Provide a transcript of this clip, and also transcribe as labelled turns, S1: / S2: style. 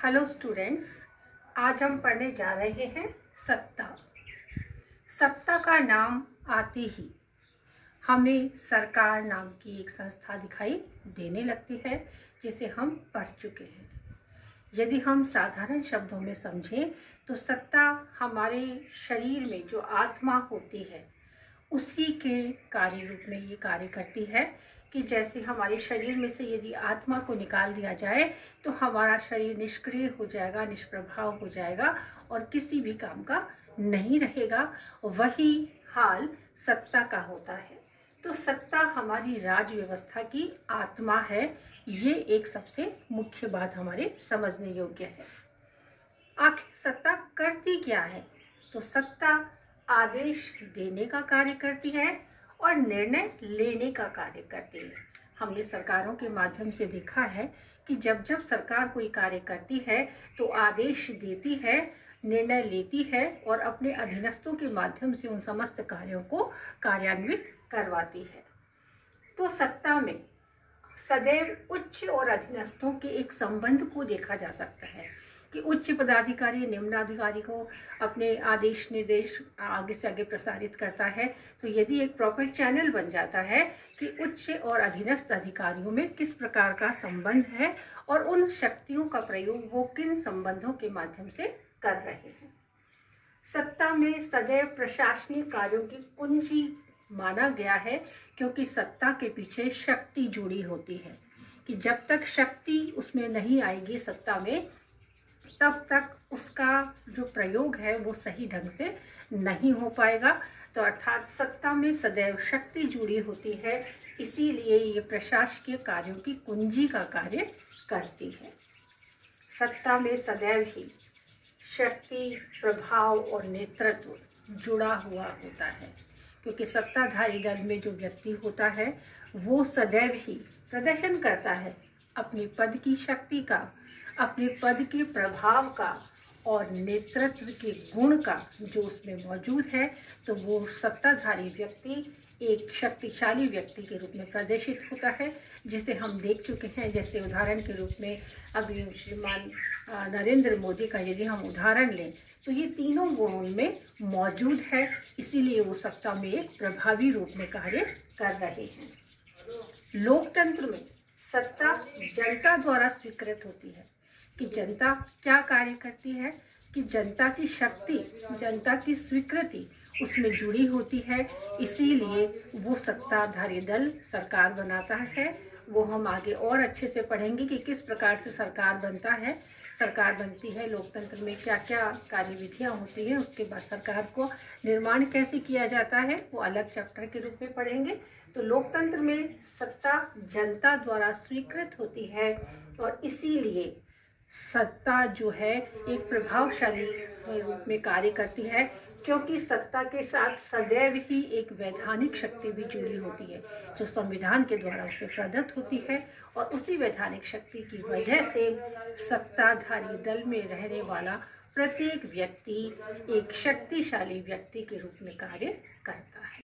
S1: Hello students, आज हम पढ़ने जा रहे हैं सत्ता। सत्ता का नाम आते ही हमें सरकार नाम की एक संस्था दिखाई देने लगती है, जिसे हम पढ़ चुके हैं। यदि हम साधारण शब्दों में समझें तो सत्ता हमारे शरीर में जो आत्मा होती है उसी के कार्य रूप में ये कार्य करती है कि जैसे हमारे शरीर में से यदि आत्मा को निकाल दिया जाए तो हमारा शरीर निष्क्रिय हो जाएगा, निष्प्रभाव हो जाएगा और किसी भी काम का नहीं रहेगा। वही हाल सत्ता का होता है। तो सत्ता हमारी राज व्यवस्था की आत्मा है। ये एक सबसे मुख्य बात हमारे समझने योग्य है। आखिर सत्ता करती क्या है? तो सत्ता आदेश देने का कार्य करती है और निर्णय लेने का कार्य करती है। हमने सरकारों के माध्यम से देखा है कि जब जब सरकार कोई कार्य करती है तो आदेश देती है, निर्णय लेती है और अपने अधीनस्थों के माध्यम से उन समस्त कार्यों को कार्यान्वित करवाती है। तो सत्ता में सदैव उच्च और अधीनस्थों के एक संबंध को देखा जा सकता है कि उच्च पदाधिकारी निम्न अधिकारी को अपने आदेश निर्देश आगे से आगे प्रसारित करता है। तो यदि एक प्रॉपर चैनल बन जाता है कि उच्च और अधीनस्थ अधिकारियों में किस प्रकार का संबंध है और उन शक्तियों का प्रयोग वो किन संबंधों के माध्यम से कर रहे हैं। सत्ता में सदैव प्रशासनिक कार्यों की कुंजी माना गया है, क्योंकि सत्ता के पीछे शक्ति जुड़ी होती है कि जब तक शक्ति उसमें नहीं आएगी सत्ता में, तब तक उसका जो प्रयोग है वो सही ढंग से नहीं हो पाएगा। तो अर्थात सत्ता में सदैव शक्ति जुड़ी होती है, इसीलिए ये प्रशासकीय कार्यों की कुंजी का कार्य करती है। सत्ता में सदैव ही शक्ति, प्रभाव और नेतृत्व जुड़ा हुआ होता है, क्योंकि सत्ताधारी दल में जो व्यक्ति होता है वो सदैव ही प्रदर्शन करता है अपनी पद की शक्ति का, अपने पद के प्रभाव का और नेतृत्व के गुण का जो उसमें मौजूद है। तो वो सत्ताधारी व्यक्ति एक शक्तिशाली व्यक्ति के रूप में प्रदर्शित होता है, जिसे हम देख चुके हैं। जैसे उदाहरण के रूप में अभी श्रीमान नरेंद्र मोदी का यदि हम उदाहरण लें तो ये तीनों गुण उनमें मौजूद है, इसीलिए वो सत्ता में एक प्रभावी रूप में कार्य कर रहे हैं। लोकतंत्र में सत्ता जनता द्वारा स्वीकृत होती है कि जनता क्या कार्य करती है, कि जनता की शक्ति, जनता की स्वीकृति उसमें जुड़ी होती है, इसीलिए वो सत्ताधारी दल सरकार बनाता है। वो हम आगे और अच्छे से पढ़ेंगे कि किस प्रकार से सरकार बनता है, सरकार बनती है, लोकतंत्र में क्या क्या कार्यविधियाँ होती हैं, उसके बाद सरकार को निर्माण कैसे किया जाता है वो अलग चैप्टर के रूप में पढ़ेंगे। तो लोकतंत्र में सत्ता जनता द्वारा स्वीकृत होती है और इसीलिए सत्ता जो है एक प्रभावशाली रूप में कार्य करती है, क्योंकि सत्ता के साथ सदैव ही एक वैधानिक शक्ति भी जुड़ी होती है जो संविधान के द्वारा उसे प्रदत्त होती है। और उसी वैधानिक शक्ति की वजह से सत्ताधारी दल में रहने वाला प्रत्येक व्यक्ति एक शक्तिशाली व्यक्ति के रूप में कार्य करता है।